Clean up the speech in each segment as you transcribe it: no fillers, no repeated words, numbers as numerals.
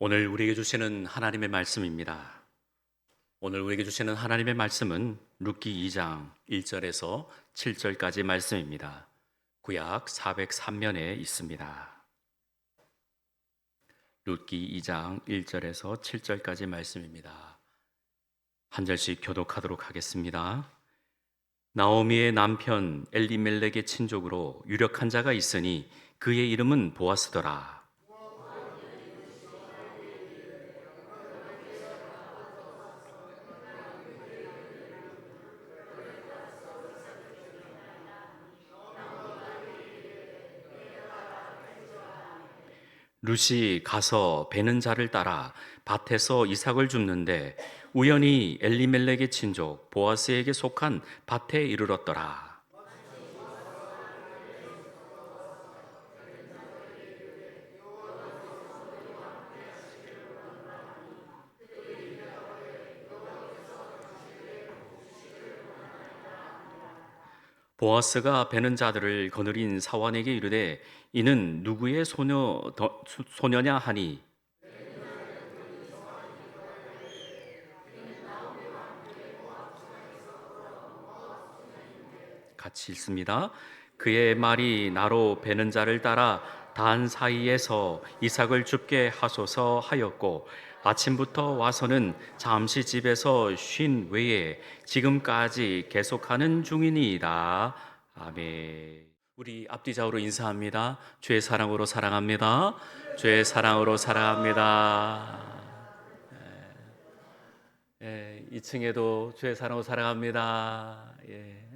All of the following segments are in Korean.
오늘 우리에게 주시는 하나님의 말씀입니다. 오늘 우리에게 주시는 하나님의 말씀은 룻기 2장 1절에서 7절까지 말씀입니다. 구약 403면에 있습니다. 룻기 2장 1절에서 7절까지 말씀입니다. 한 절씩 교독하도록 하겠습니다. 나오미의 남편 엘리멜렉의 친족으로 유력한 자가 있으니 그의 이름은 보아스더라. 룻이 가서 베는 자를 따라 밭에서 이삭을 줍는데 우연히 엘리멜렉의 친족 보아스에게 속한 밭에 이르렀더라. 보아스가 베는 자들을 거느린 사환에게 이르되 이는 누구의 소녀냐 하니 같이 읽습니다. 그의 말이 나로 베는 자를 따라 단 사이에서 이삭을 줍게 하소서 하였고 아침부터 와서는 잠시 집에서 쉰 외에 지금까지 계속하는 중이니이다. 아멘. 우리 앞뒤좌우로 인사합니다. 주의 사랑으로 사랑합니다. 주의 사랑으로 사랑합니다. 2층에도 주의 사랑으로 사랑합니다. 예.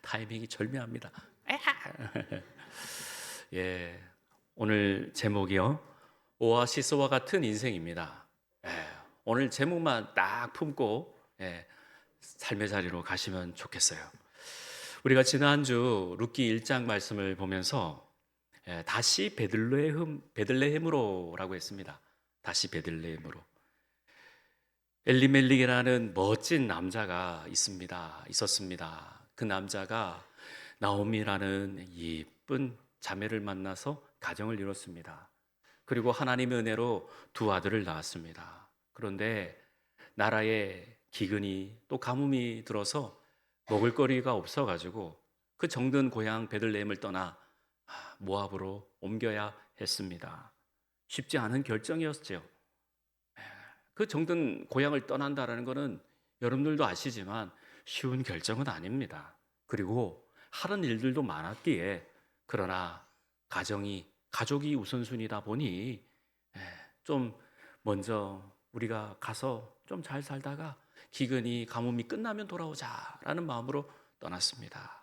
타이밍이 절묘합니다. 예, 오늘 제목이요. 오아시스와 같은 인생입니다. 예, 오늘 제목만 딱 품고 삶의 자리로 가시면 좋겠어요. 우리가 지난주 룻기 1장 말씀을 보면서 다시 베들레헴으로라고 했습니다. 다시 베들레헴으로. 엘리멜릭이라는 멋진 남자가 있었습니다. 그 남자가 나오미라는 예쁜 자매를 만나서 가정을 이뤘습니다. 그리고 하나님의 은혜로 두 아들을 낳았습니다. 그런데 나라에 기근이 또 가뭄이 들어서 먹을거리가 없어가지고 그 정든 고향 베들레헴을 떠나 모압으로 옮겨야 했습니다. 쉽지 않은 결정이었죠. 그 정든 고향을 떠난다라는 것은 여러분들도 아시지만 쉬운 결정은 아닙니다. 그리고 하는 일들도 많았기에 그러나 가족이 우선순위다 보니 좀 먼저 우리가 가서 좀 잘 살다가 기근이 가뭄이 끝나면 돌아오자라는 마음으로 떠났습니다.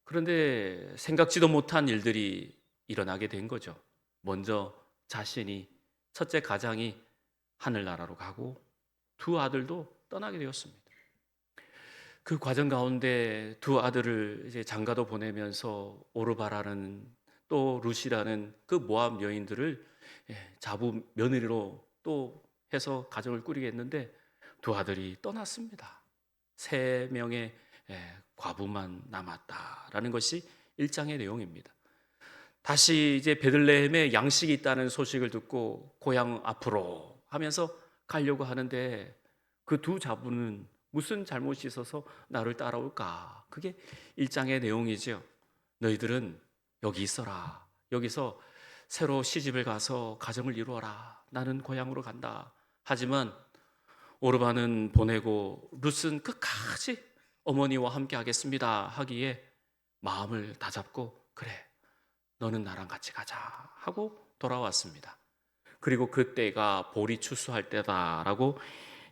그런데 생각지도 못한 일들이 일어나게 된 거죠. 먼저 첫째 가장이 하늘나라로 가고 두 아들도 떠나게 되었습니다. 그 과정 가운데 두 아들을 이제 장가도 보내면서 오르바라는 또 룻이라는 그 모압 여인들을 자부 며느리로 또 해서 가정을 꾸리겠는데 두 아들이 떠났습니다. 3명의 과부만 남았다라는 것이 1장의 내용입니다. 다시 이제 베들레헴에 양식이 있다는 소식을 듣고 고향 앞으로 하면서 가려고 하는데 그 두 자부는 무슨 잘못이 있어서 나를 따라올까? 그게 1장의 내용이죠. 너희들은 여기 있어라. 여기서 새로 시집을 가서 가정을 이루어라. 나는 고향으로 간다. 하지만 오르바는 보내고 룻은 끝까지 어머니와 함께 하겠습니다 하기에 마음을 다잡고 그래 너는 나랑 같이 가자 하고 돌아왔습니다. 그리고 그때가 보리 추수할 때다라고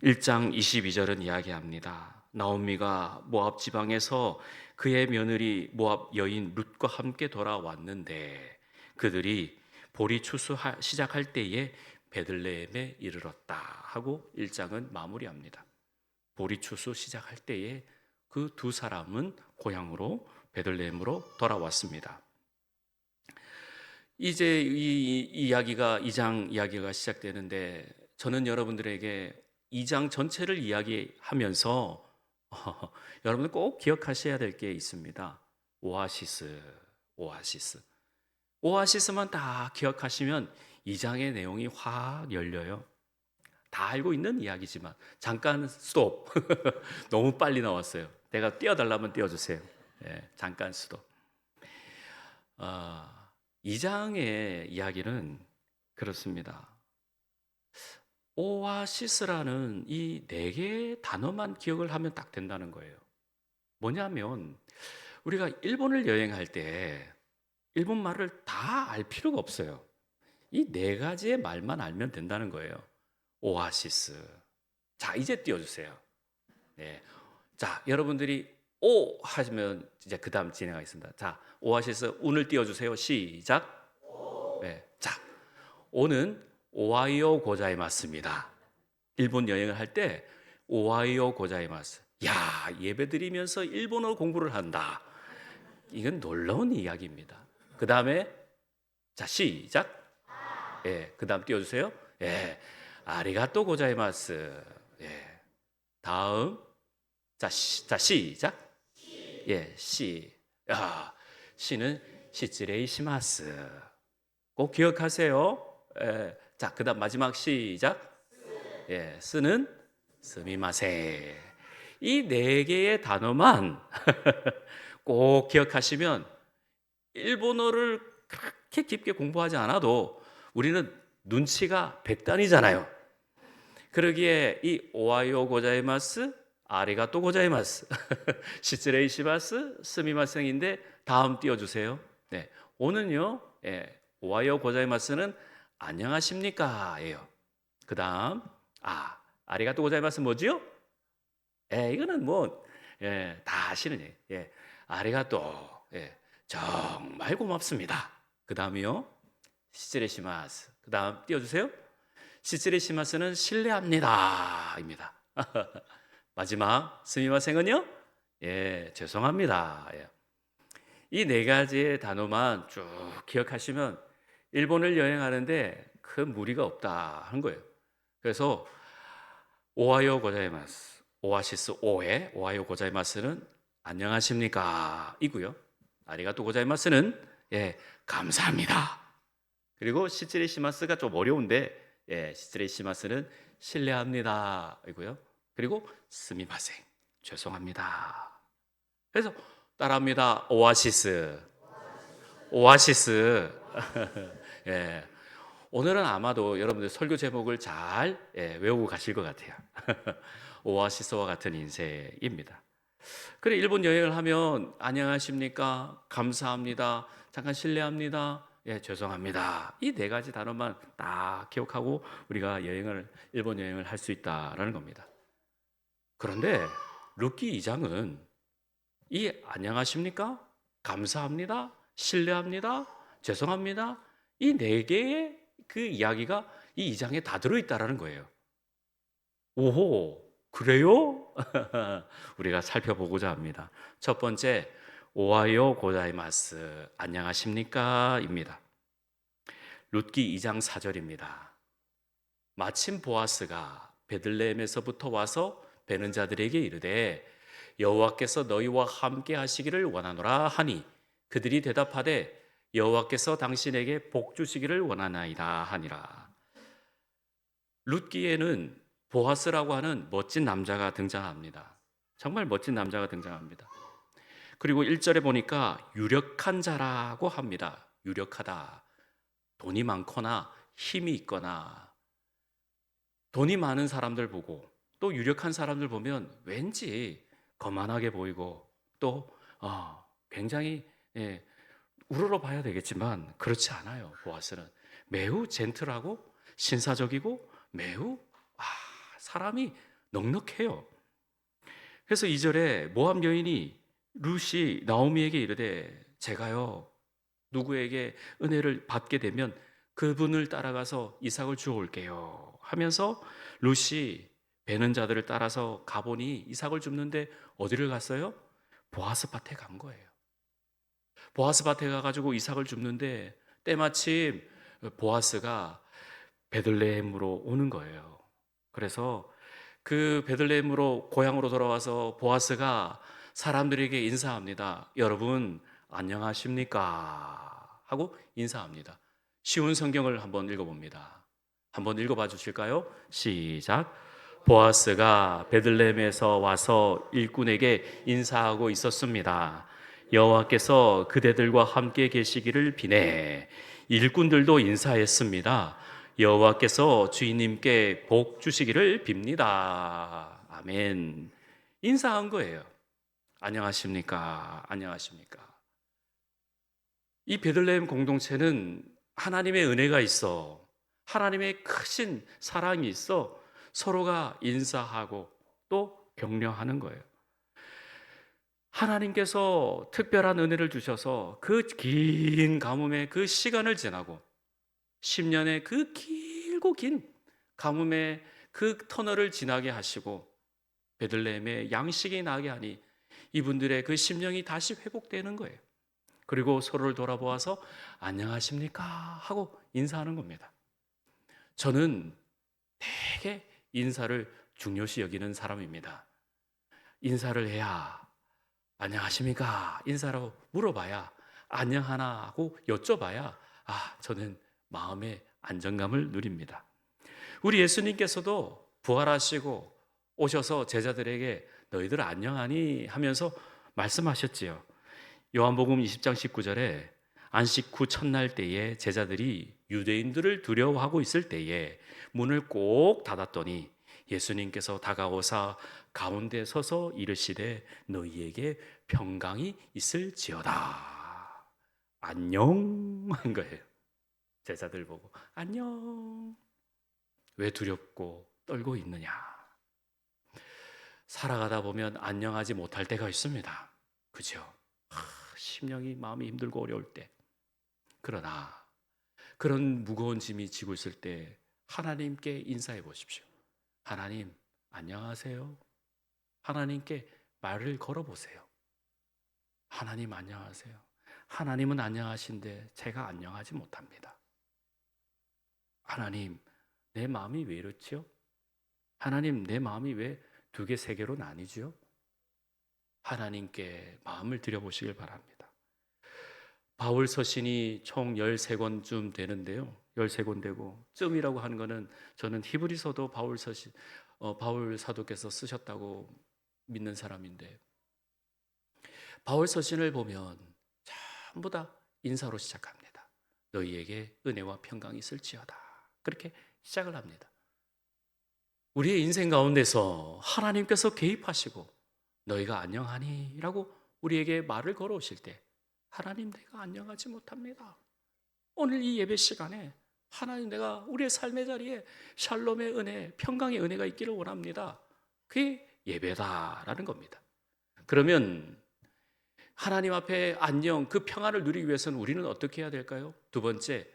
1장 22절은 이야기합니다. 나오미가 모압 지방에서 그의 며느리 모압 여인 룻과 함께 돌아왔는데 그들이 보리 추수 시작할 때에 베들레헴에 이르렀다 하고 1장은 마무리합니다. 보리 추수 시작할 때에 그 두 사람은 고향으로 베들레헴으로 돌아왔습니다. 이제 이 이야기가 2장 이야기가 시작되는데 저는 여러분들에게 2장 전체를 이야기하면서 여러분들 꼭 기억하셔야 될 게 있습니다. 오아시스. 오아시스만 다 기억하시면 2장의 내용이 확 열려요. 다 알고 있는 이야기지만 잠깐 스톱. 너무 빨리 나왔어요. 내가 띄워달라면 띄워주세요. 예, 잠깐 스톱. 2장의 이야기는 그렇습니다. 오아시스라는 이 네 개의 단어만 기억을 하면 딱 된다는 거예요. 뭐냐면 우리가 일본을 여행할 때 일본 말을 다 알 필요가 없어요. 이 네 가지의 말만 알면 된다는 거예요. 오아시스. 자, 이제 띄워주세요. 네. 자, 여러분들이 오 하시면 이제 그 다음 진행하겠습니다. 자, 오아시스 운을 띄워주세요. 시작. 네. 자, 오는 오하이오 고자이마스입니다. 일본 여행을 할 때 오하이오 고자이마스. 야, 예배 드리면서 일본어 공부를 한다. 이건 놀라운 이야기입니다. 그 다음에 자, 시작. 예, 그 다음 띄워주세요. 예, 아리가또 고자이마스. 예, 다음 자, 시작. 예, 시는 시츠레이시마스. 꼭 기억하세요. 예, 자, 그 다음 마지막 시작. 예, 쓰는 스미마세. 이 네 개의 단어만 꼭 기억하시면 일본어를 그렇게 깊게 공부하지 않아도 우리는 눈치가 백단이잖아요. 그러기에 이 오하이오 고자이마스, 아리가또 고자이마스, 시츠레이시마스, 스미마생인데 다음 띄워주세요. 네, 오는요, 예, 오하이오 고자이마스는 안녕하십니까예요. 그 다음 아리가또 고자이마스 뭐지요? 예, 이거는 뭐 다 아시는 얘기. 예, 아리가또. 예, 정말 고맙습니다. 그 다음이요, 시츠레시마스. 그 다음 띄워주세요. 시츠레시마스는 신뢰합니다입니다. 마지막 스미마생은요? 예, 죄송합니다. 예. 이 네 가지의 단어만 쭉 기억하시면 일본을 여행하는데 큰 무리가 없다 하는 거예요. 그래서 오하요 고자이마스, 오아시스 오에 오하요 고자이마스는 안녕하십니까 이고요. 아리가또 고자이마스는 예, 감사합니다. 그리고 시츠레시마스가 좀 어려운데 예, 시츠레시마스는 실례합니다 이고요. 그리고 스미마생, 죄송합니다. 그래서 따라합니다. 오아시스, 오아시스. 예, 오늘은 아마도 여러분들 설교 제목을 잘 외우고 가실 것 같아요. 오아시스와 같은 인생입니다. 그래, 일본 여행을 하면 안녕하십니까, 감사합니다, 잠깐 실례합니다, 예, 죄송합니다. 이 네 가지 단어만 딱 기억하고 우리가 일본 여행을 할 수 있다라는 겁니다. 그런데 룻기 2장은 이 안녕하십니까, 감사합니다, 실례합니다, 죄송합니다, 이 네 개의 그 이야기가 이 2장에 다 들어있다라는 거예요. 오호, 그래요? 우리가 살펴보고자 합니다. 첫 번째, 오하요 고자이마스, 안녕하십니까? 입니다. 룻기 2장 4절입니다. 마침 보아스가 베들레헴에서부터 와서 베는 자들에게 이르되 여호와께서 너희와 함께 하시기를 원하노라 하니 그들이 대답하되 여호와께서 당신에게 복 주시기를 원하나이다 하니라. 룻기에는 보아스라고 하는 멋진 남자가 등장합니다. 정말 멋진 남자가 등장합니다. 그리고 1절에 보니까 유력한 자라고 합니다. 유력하다. 돈이 많거나 힘이 있거나 돈이 많은 사람들 보고 또 유력한 사람들 보면 왠지 거만하게 보이고 또 굉장히 우러러 봐야 되겠지만 그렇지 않아요. 보아스는 매우 젠틀하고 신사적이고 매우 사람이 넉넉해요. 그래서 2절에 모압 여인이 룻이 나오미에게 이르되 제가요 누구에게 은혜를 받게 되면 그분을 따라가서 이삭을 주워 올게요 하면서 룻이 베는 자들을 따라서 가보니 이삭을 줍는데 어디를 갔어요? 보아스 밭에 간 거예요. 보아스 밭에 가가지고 이삭을 줍는데 때마침 보아스가 베들레헴으로 오는 거예요. 그래서 그 베들레헴으로 고향으로 돌아와서 보아스가 사람들에게 인사합니다. 여러분 안녕하십니까? 하고 인사합니다. 쉬운 성경을 한번 읽어봅니다. 한번 읽어봐 주실까요? 시작. 보아스가 베들레헴에서 와서 일꾼에게 인사하고 있었습니다. 여호와께서 그대들과 함께 계시기를 비네. 일꾼들도 인사했습니다. 여호와께서 주인님께 복 주시기를 빕니다. 아멘. 인사한 거예요. 안녕하십니까? 안녕하십니까? 이 베들레헴 공동체는 하나님의 은혜가 있어, 하나님의 크신 사랑이 있어 서로가 인사하고 또 격려하는 거예요. 하나님께서 특별한 은혜를 주셔서 그 긴 가뭄의 그 시간을 지나고 10년의 그 길고 긴 가뭄의 그 터널을 지나게 하시고 베들레헴에 양식이 나게 하니 이분들의 그 심령이 다시 회복되는 거예요. 그리고 서로를 돌아보아서 안녕하십니까 하고 인사하는 겁니다. 저는 되게 인사를 중요시 여기는 사람입니다. 인사를 해야 안녕하십니까 인사라고 물어봐야 안녕하나 하고 여쭤봐야 저는 마음의 안정감을 누립니다. 우리 예수님께서도 부활하시고 오셔서 제자들에게 너희들 안녕하니 하면서 말씀하셨지요. 요한복음 20장 19절에 안식 후 첫날 때에 제자들이 유대인들을 두려워하고 있을 때에 문을 꼭 닫았더니 예수님께서 다가오사 가운데 서서 이르시되 너희에게 평강이 있을지어다. 안녕 한 거예요. 제자들 보고 안녕. 왜 두렵고 떨고 있느냐? 살아가다 보면 안녕하지 못할 때가 있습니다. 그죠? 심령이 마음이 힘들고 어려울 때. 그러나 그런 무거운 짐이 지고 있을 때 하나님께 인사해 보십시오. 하나님 안녕하세요. 하나님께 말을 걸어보세요. 하나님 안녕하세요. 하나님은 안녕하신데 제가 안녕하지 못합니다. 하나님 내 마음이 왜 이렇지요? 하나님 내 마음이 왜 두 개, 세 개로 나뉘지요? 하나님께 마음을 드려보시길 바랍니다. 바울 서신이 총 13권쯤 되는데요. 13권 되고 쯤이라고 하는 거는 저는 히브리서도 바울 서신 바울 사도께서 쓰셨다고 믿는 사람인데 바울 서신을 보면 전부 다 인사로 시작합니다. 너희에게 은혜와 평강이 있을지어다. 그렇게 시작을 합니다. 우리의 인생 가운데서 하나님께서 개입하시고 너희가 안녕하니? 라고 우리에게 말을 걸어오실 때 하나님 내가 안녕하지 못합니다. 오늘 이 예배 시간에 하나님 내가 우리의 삶의 자리에 샬롬의 은혜, 평강의 은혜가 있기를 원합니다. 그게 예배다라는 겁니다. 그러면 하나님 앞에 안녕, 그 평안을 누리기 위해서는 우리는 어떻게 해야 될까요? 두 번째,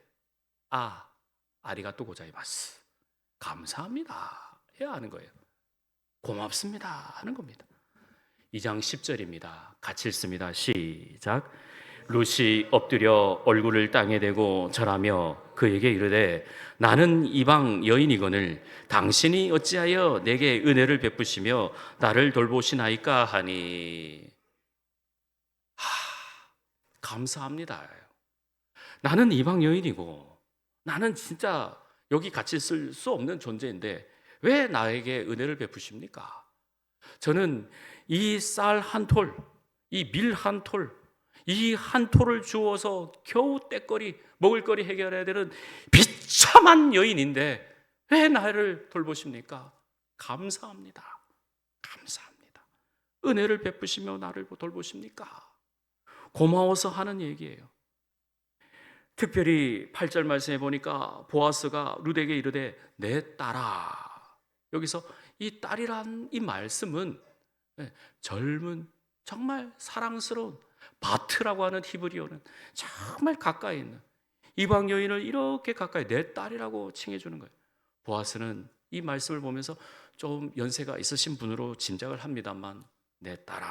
아리가또 고자이마스. 감사합니다. 해야 하는 거예요. 고맙습니다. 하는 겁니다. 2장 10절입니다. 같이 읽습니다. 시작. 룻이 엎드려 얼굴을 땅에 대고 절하며 그에게 이르되 나는 이방 여인이거늘 당신이 어찌하여 내게 은혜를 베푸시며 나를 돌보시나이까 하니 감사합니다. 나는 이방 여인이고 나는 진짜 여기 같이 있을 수 없는 존재인데 왜 나에게 은혜를 베푸십니까? 저는 이 쌀 한 톨, 이 밀 한 톨, 이 한 톨을 주어서 겨우 때거리, 먹을거리 해결해야 되는 비참한 여인인데 왜 나를 돌보십니까? 감사합니다. 감사합니다. 은혜를 베푸시며 나를 돌보십니까? 고마워서 하는 얘기예요. 특별히 8절 말씀해 보니까 보아스가 룻에게 이르되 내 딸아. 여기서 이 딸이란 이 말씀은 젊은 정말 사랑스러운 바트라고 하는 히브리어는 정말 가까이 있는 이방 여인을 이렇게 가까이 내 딸이라고 칭해 주는 거예요. 보아스는 이 말씀을 보면서 좀 연세가 있으신 분으로 짐작을 합니다만 내 딸아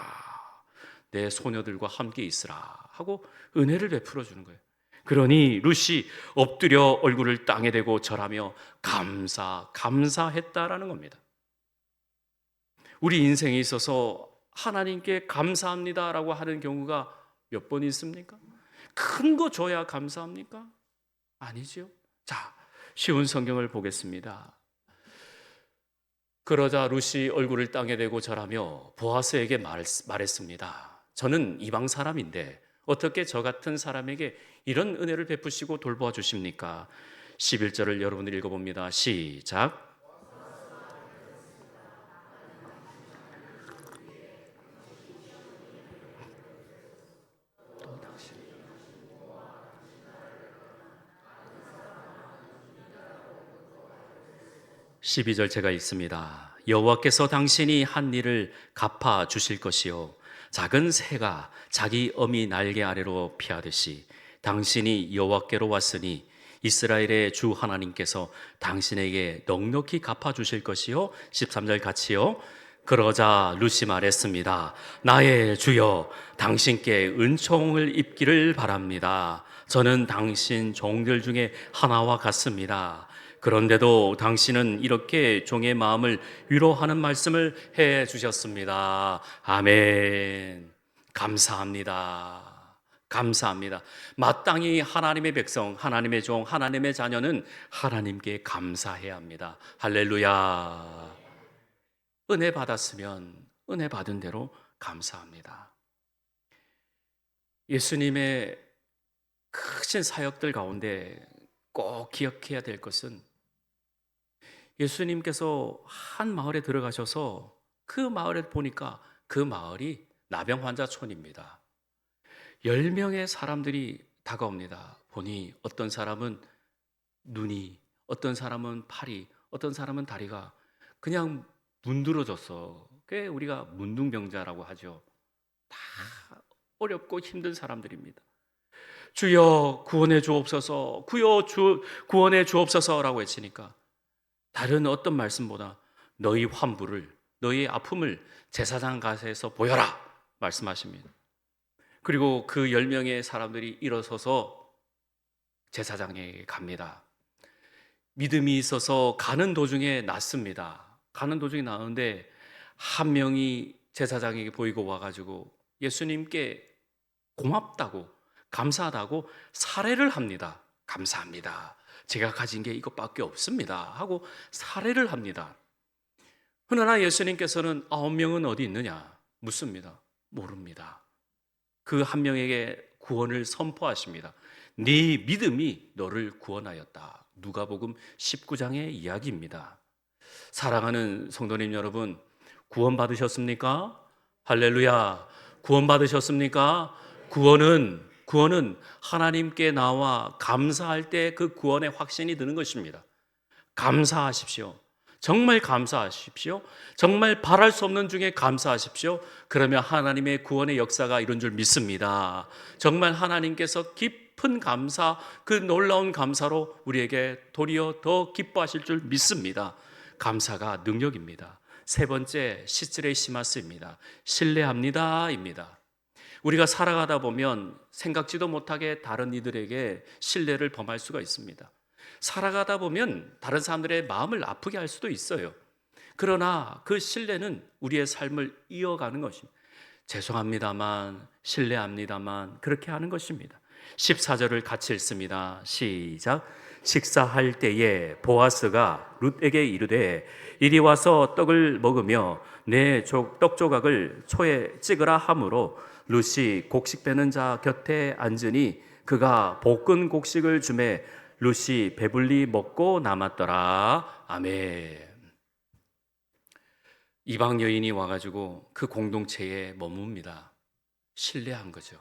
내 소녀들과 함께 있으라 하고 은혜를 베풀어 주는 거예요. 그러니 룻이 엎드려 얼굴을 땅에 대고 절하며 감사했다라는 겁니다. 우리 인생에 있어서 하나님께 감사합니다라고 하는 경우가 몇 번 있습니까? 큰 거 줘야 감사합니까? 아니죠. 자, 쉬운 성경을 보겠습니다. 그러자 룻이 얼굴을 땅에 대고 절하며 보아스에게 말했습니다. 저는 이방 사람인데 어떻게 저 같은 사람에게 이런 은혜를 베푸시고 돌보아 주십니까? 11절을 여러분들 읽어봅니다. 시작. 또 당신. 12절 제가 읽습니다. 여호와께서 당신이 한 일을 갚아 주실 것이요 작은 새가 자기 어미 날개 아래로 피하듯이 당신이 여호와께로 왔으니 이스라엘의 주 하나님께서 당신에게 넉넉히 갚아 주실 것이요 13절 같이요. 그러자 룻이 말했습니다. 나의 주여 당신께 은총을 입기를 바랍니다. 저는 당신 종들 중에 하나와 같습니다. 그런데도 당신은 이렇게 종의 마음을 위로하는 말씀을 해 주셨습니다. 아멘. 감사합니다. 감사합니다. 마땅히 하나님의 백성, 하나님의 종, 하나님의 자녀는 하나님께 감사해야 합니다. 할렐루야. 은혜 받았으면 은혜 받은 대로 감사합니다. 예수님의 크신 사역들 가운데 꼭 기억해야 될 것은 예수님께서 한 마을에 들어가셔서 그 마을에 보니까 그 마을이 나병 환자촌입니다. 10명의 사람들이 다가옵니다. 보니 어떤 사람은 눈이, 어떤 사람은 팔이, 어떤 사람은 다리가 그냥 문드러졌어. 그게 우리가 문둥병자라고 하죠. 다 어렵고 힘든 사람들입니다. 주여 구원해 주옵소서, 구원해 주옵소서라고 외치니까 다른 어떤 말씀보다 너희 환부를, 너희 아픔을 제사장 가세에서 보여라 말씀하십니다. 그리고 그 10명의 사람들이 일어서서 제사장에게 갑니다. 믿음이 있어서 가는 도중에 낫습니다. 가는 도중에 나오는데 한 명이 제사장에게 보이고 와가지고 예수님께 고맙다고, 감사하다고 사례를 합니다. 감사합니다. 제가 가진 게 이것밖에 없습니다. 하고 사례를 합니다. 그러나 예수님께서는 9명은 어디 있느냐 묻습니다. 모릅니다. 그 한 명에게 구원을 선포하십니다. 네 믿음이 너를 구원하였다. 누가복음 19장의 이야기입니다. 사랑하는 성도님 여러분, 구원 받으셨습니까? 할렐루야. 구원 받으셨습니까? 구원은 하나님께 나와 감사할 때 그 구원의 확신이 드는 것입니다. 감사하십시오. 정말 감사하십시오. 정말 바랄 수 없는 중에 감사하십시오. 그러면 하나님의 구원의 역사가 이런 줄 믿습니다. 정말 하나님께서 깊은 감사, 그 놀라운 감사로 우리에게 도리어 더 기뻐하실 줄 믿습니다. 감사가 능력입니다. 세 번째, 시스레 시마스입니다. 신뢰합니다입니다. 우리가 살아가다 보면 생각지도 못하게 다른 이들에게 신뢰를 범할 수가 있습니다. 살아가다 보면 다른 사람들의 마음을 아프게 할 수도 있어요. 그러나 그 신뢰는 우리의 삶을 이어가는 것입니다. 죄송합니다만, 신뢰합니다만 그렇게 하는 것입니다. 14절을 같이 읽습니다. 시작. 식사할 때에 보아스가 룻에게 이르되 이리 와서 떡을 먹으며 내 떡 조각을 초에 찍으라 하므로 룻이 곡식 빼는 자 곁에 앉으니 그가 볶은 곡식을 주매 룻이 배불리 먹고 남았더라. 아멘. 이방 여인이 와가지고 그 공동체에 머뭅니다. 신뢰한 거죠.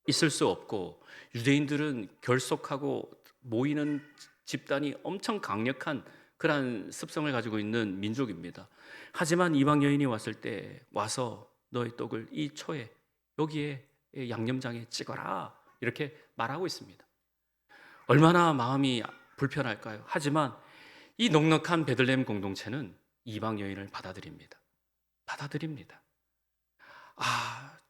있을 수 없고 유대인들은 결속하고 모이는 집단이 엄청 강력한 그러한 습성을 가지고 있는 민족입니다. 하지만 이방 여인이 왔을 때 와서 너의 떡을 이 초에 여기에 양념장에 찍어라 이렇게 말하고 있습니다. 얼마나 마음이 불편할까요? 하지만 이 넉넉한 베들레헴 공동체는 이방 여인을 받아들입니다.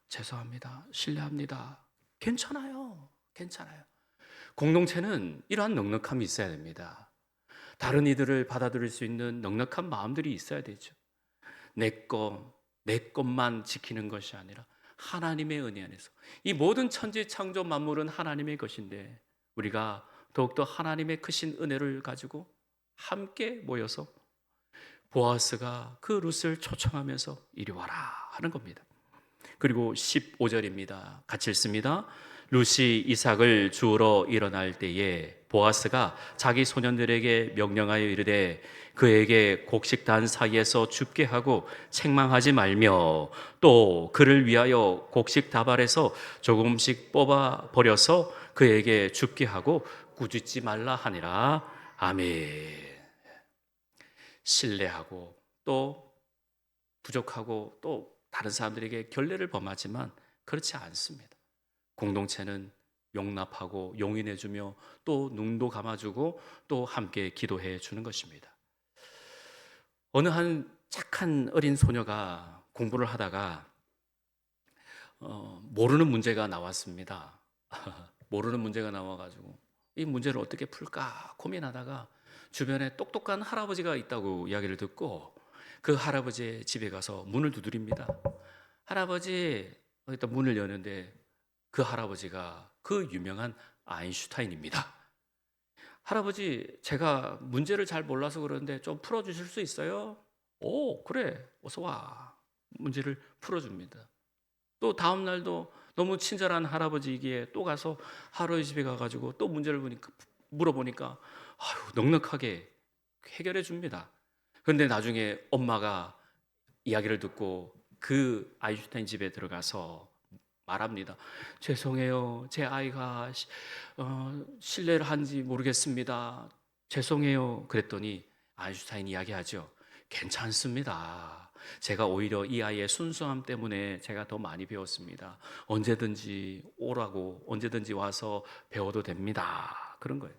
죄송합니다. 신뢰합니다. 괜찮아요. 공동체는 이러한 넉넉함이 있어야 됩니다. 다른 이들을 받아들일 수 있는 넉넉한 마음들이 있어야 되죠. 내 것만 지키는 것이 아니라 하나님의 은혜 안에서. 이 모든 천지 창조 만물은 하나님의 것인데 우리가 더욱더 하나님의 크신 은혜를 가지고 함께 모여서 보아스가 그 룻을 초청하면서 이리 와라 하는 겁니다. 그리고 15절입니다. 같이 읽습니다. 룻이 이삭을 주우러 일어날 때에 보아스가 자기 소년들에게 명령하여 이르되 그에게 곡식단 사이에서 줍게 하고 책망하지 말며 또 그를 위하여 곡식 다발에서 조금씩 뽑아 버려서 그에게 줍게 하고 꾸짖지 말라 하니라. 아멘. 신뢰하고 또 부족하고 또 다른 사람들에게 결례를 범하지만 그렇지 않습니다. 공동체는 용납하고 용인해주며 또 눈도 감아주고 또 함께 기도해 주는 것입니다. 어느 한 착한 어린 소녀가 공부를 하다가 모르는 문제가 나왔습니다. 모르는 문제가 나와가지고 이 문제를 어떻게 풀까 고민하다가 주변에 똑똑한 할아버지가 있다고 이야기를 듣고 그 할아버지의 집에 가서 문을 두드립니다. 할아버지, 일단 문을 여는데 그 할아버지가 그 유명한 아인슈타인입니다. 할아버지, 제가 문제를 잘 몰라서 그러는데 좀 풀어주실 수 있어요? 오, 그래, 어서 와. 문제를 풀어줍니다. 또 다음 날도 너무 친절한 할아버지이기에 또 가서 할아버지 집에 가가지고 또 문제를 물어보니까 넉넉하게 해결해 줍니다. 그런데 나중에 엄마가 이야기를 듣고 그 아인슈타인 집에 들어가서 말합니다. 죄송해요. 제 아이가 실례를 한지 모르겠습니다. 죄송해요. 그랬더니 아인슈타인이 이야기하죠. 괜찮습니다. 제가 오히려 이 아이의 순수함 때문에 제가 더 많이 배웠습니다. 언제든지 오라고, 언제든지 와서 배워도 됩니다. 그런 거예요.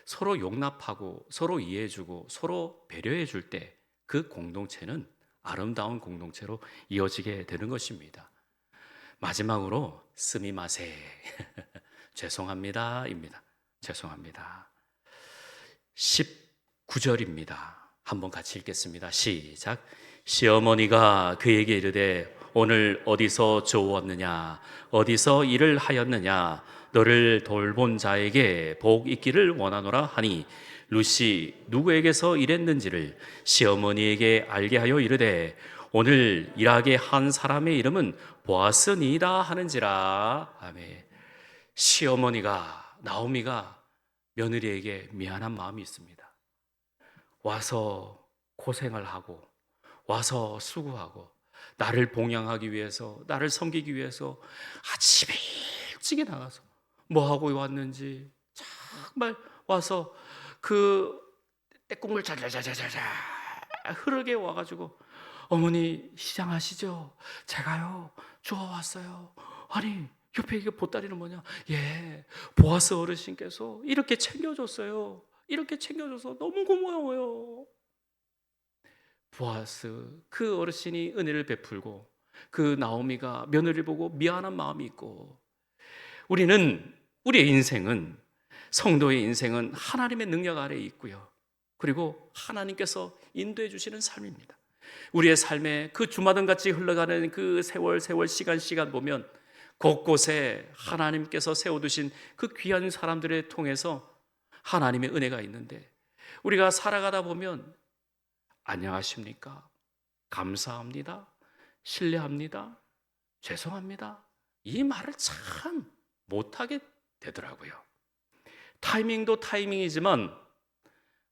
서로 용납하고 서로 이해해주고 서로 배려해줄 때 그 공동체는 아름다운 공동체로 이어지게 되는 것입니다. 마지막으로 스미마세 죄송합니다입니다. 죄송합니다. 19절입니다. 한번 같이 읽겠습니다. 시작. 시어머니가 그에게 이르되 오늘 어디서 좋았느냐 어디서 일을 하였느냐 너를 돌본 자에게 복 있기를 원하노라 하니 룻이 누구에게서 일했는지를 시어머니에게 알게 하여 이르되 오늘 일하게 한 사람의 이름은 보아스니이다 하는지라. 아멘. 시어머니가 나오미가 며느리에게 미안한 마음이 있습니다. 와서 고생을 하고 와서 수고하고 나를 봉양하기 위해서 나를 섬기기 위해서 아침에 일찍이 나가서 뭐하고 왔는지 정말 와서 그 떼국물 잘잘잘잘잘 흐르게 와가지고 어머니 시장하시죠? 제가요 주워왔어요. 아니 옆에 이게 보따리는 뭐냐? 예, 보아스 어르신께서 이렇게 챙겨줬어요. 이렇게 챙겨줘서 너무 고마워요. 보아스 그 어르신이 은혜를 베풀고 그 나오미가 며느리를 보고 미안한 마음이 있고 우리의 인생은 성도의 인생은 하나님의 능력 아래에 있고요. 그리고 하나님께서 인도해 주시는 삶입니다. 우리의 삶에 그 주마등같이 흘러가는 그 세월 시간 보면 곳곳에 하나님께서 세워두신 그 귀한 사람들을 통해서 하나님의 은혜가 있는데 우리가 살아가다 보면 안녕하십니까? 감사합니다. 신뢰합니다. 죄송합니다. 이 말을 참 못하게 되더라고요. 타이밍도 타이밍이지만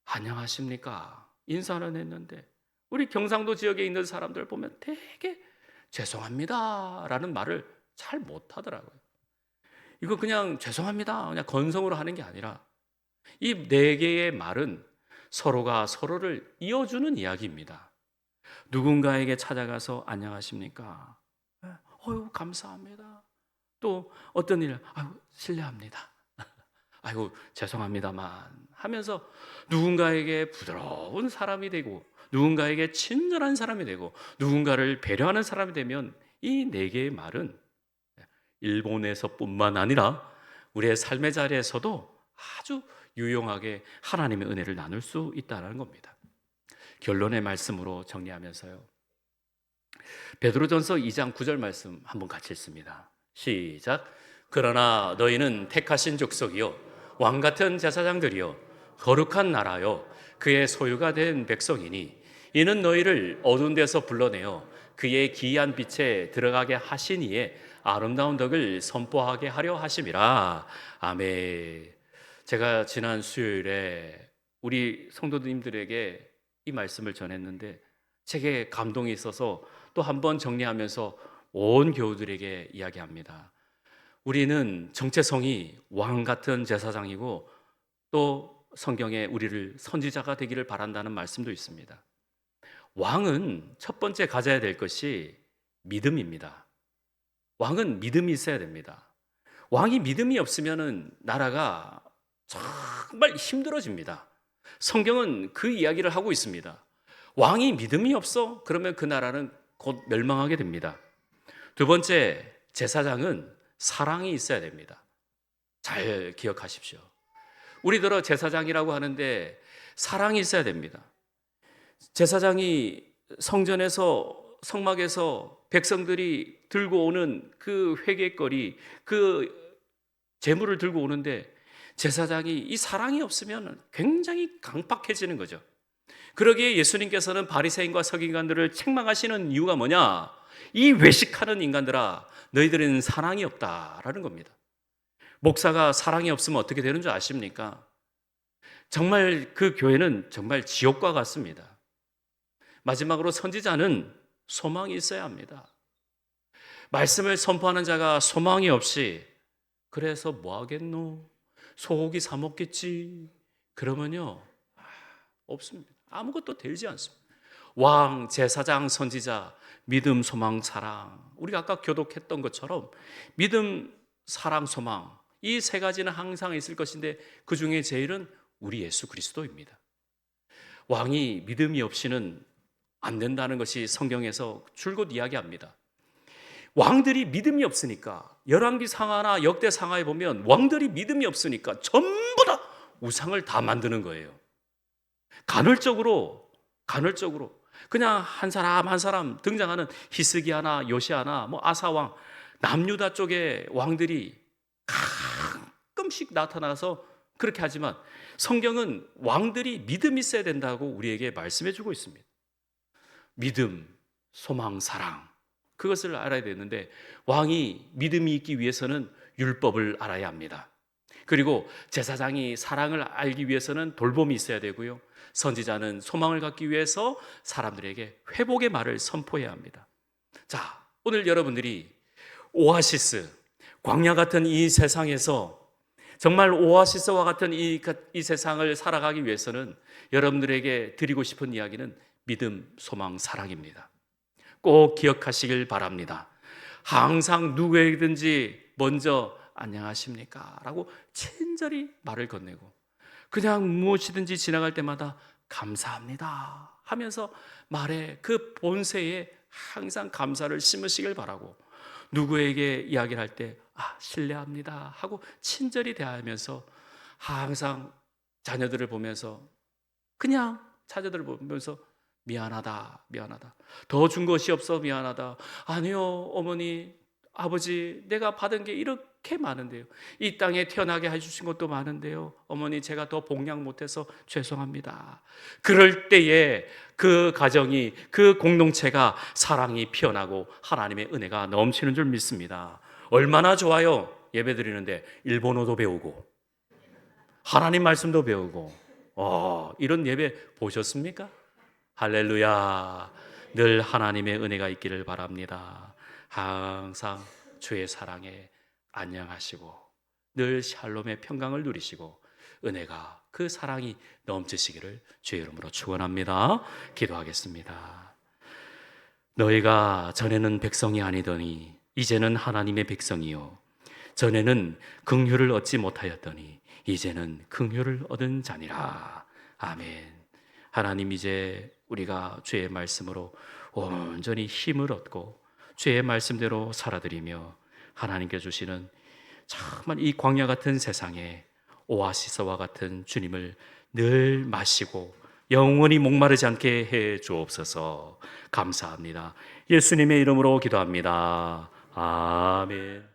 안녕하십니까? 인사는 했는데 우리 경상도 지역에 있는 사람들 보면 되게 죄송합니다 라는 말을 잘 못하더라고요. 이거 그냥 죄송합니다 그냥 건성으로 하는 게 아니라 이 네 개의 말은 서로가 서로를 이어주는 이야기입니다. 누군가에게 찾아가서 안녕하십니까? 어유 감사합니다. 또 어떤 일, 실례합니다. 아이고 죄송합니다만 하면서 누군가에게 부드러운 사람이 되고 누군가에게 친절한 사람이 되고 누군가를 배려하는 사람이 되면 이 네 개의 말은 일본에서뿐만 아니라 우리의 삶의 자리에서도 아주 유용하게 하나님의 은혜를 나눌 수 있다는 겁니다. 결론의 말씀으로 정리하면서요. 베드로전서 2장 9절 말씀 한번 같이 읽습니다. 시작. 그러나 너희는 택하신 족속이요 왕 같은 제사장들이요 거룩한 나라요 그의 소유가 된 백성이니 이는 너희를 어두운 데서 불러내어 그의 기이한 빛에 들어가게 하신 이의 아름다운 덕을 선포하게 하려 하심이라. 아멘. 제가 지난 수요일에 우리 성도님들에게 이 말씀을 전했는데 제게 감동이 있어서 또 한 번 정리하면서 온 교우들에게 이야기합니다. 우리는 정체성이 왕 같은 제사장이고 또 성경에 우리를 선지자가 되기를 바란다는 말씀도 있습니다. 왕은 첫 번째 가져야 될 것이 믿음입니다. 왕은 믿음이 있어야 됩니다. 왕이 믿음이 없으면 나라가 정말 힘들어집니다. 성경은 그 이야기를 하고 있습니다. 왕이 믿음이 없어? 그러면 그 나라는 곧 멸망하게 됩니다. 두 번째, 제사장은 사랑이 있어야 됩니다. 잘 기억하십시오. 우리들어 제사장이라고 하는데 사랑이 있어야 됩니다. 제사장이 성전에서 성막에서 백성들이 들고 오는 그 회개거리, 그 제물을 들고 오는데 제사장이 이 사랑이 없으면 굉장히 강팍해지는 거죠. 그러기에 예수님께서는 바리새인과 서기관들을 책망하시는 이유가 뭐냐? 이 외식하는 인간들아, 너희들은 사랑이 없다라는 겁니다. 목사가 사랑이 없으면 어떻게 되는 줄 아십니까? 정말 그 교회는 정말 지옥과 같습니다. 마지막으로 선지자는 소망이 있어야 합니다. 말씀을 선포하는 자가 소망이 없이 그래서 뭐 하겠노? 소고기 사 먹겠지. 그러면요 없습니다. 아무것도 되지 않습니다. 왕, 제사장, 선지자, 믿음, 소망, 사랑. 우리가 아까 교독했던 것처럼 믿음, 사랑, 소망 이 세 가지는 항상 있을 것인데 그 중에 제일은 우리 예수 그리스도입니다. 왕이 믿음이 없이는 안 된다는 것이 성경에서 줄곧 이야기합니다. 왕들이 믿음이 없으니까 열왕기 상하나 역대 상하에 보면 왕들이 믿음이 없으니까 전부 다 우상을 다 만드는 거예요. 간헐적으로 그냥 한 사람 한 사람 등장하는 히스기야나 요시야나 뭐 아사왕 남유다 쪽의 왕들이 가끔씩 나타나서 그렇게 하지만 성경은 왕들이 믿음이 있어야 된다고 우리에게 말씀해 주고 있습니다. 믿음, 소망, 사랑 그것을 알아야 되는데 왕이 믿음이 있기 위해서는 율법을 알아야 합니다. 그리고 제사장이 사랑을 알기 위해서는 돌봄이 있어야 되고요. 선지자는 소망을 갖기 위해서 사람들에게 회복의 말을 선포해야 합니다. 자, 오늘 여러분들이 오아시스, 광야 같은 이 세상에서 정말 오아시스와 같은 이 세상을 살아가기 위해서는 여러분들에게 드리고 싶은 이야기는 믿음, 소망, 사랑입니다. 꼭 기억하시길 바랍니다. 항상 누구에게든지 먼저 안녕하십니까? 라고 친절히 말을 건네고 그냥 무엇이든지 지나갈 때마다 감사합니다 하면서 말에 그 본세에 항상 감사를 심으시길 바라고 누구에게 이야기를 할 때 신뢰합니다 하고 친절히 대하면서 항상 자녀들을 보면서 그냥 자녀들을 보면서 미안하다 더 준 것이 없어 미안하다 아니요 어머니 아버지 내가 받은 게 이렇게 많은데요 이 땅에 태어나게 해주신 것도 많은데요 어머니 제가 더 복양 못해서 죄송합니다. 그럴 때에 그 가정이 그 공동체가 사랑이 피어나고 하나님의 은혜가 넘치는 줄 믿습니다. 얼마나 좋아요. 예배 드리는데 일본어도 배우고 하나님 말씀도 배우고 이런 예배 보셨습니까? 할렐루야. 늘 하나님의 은혜가 있기를 바랍니다. 항상 주의 사랑에 안녕하시고 늘 샬롬의 평강을 누리시고 은혜가 그 사랑이 넘치시기를 주의 이름으로 축원합니다. 기도하겠습니다. 너희가 전에는 백성이 아니더니 이제는 하나님의 백성이요 전에는 긍휼을 얻지 못하였더니 이제는 긍휼을 얻은 자니라. 아멘. 하나님 이제 우리가 주의 말씀으로 온전히 힘을 얻고 주의 말씀대로 살아드리며 하나님께 주시는 정말 이 광야 같은 세상에 오아시스와 같은 주님을 늘 마시고 영원히 목마르지 않게 해 주옵소서. 감사합니다. 예수님의 이름으로 기도합니다. 아멘.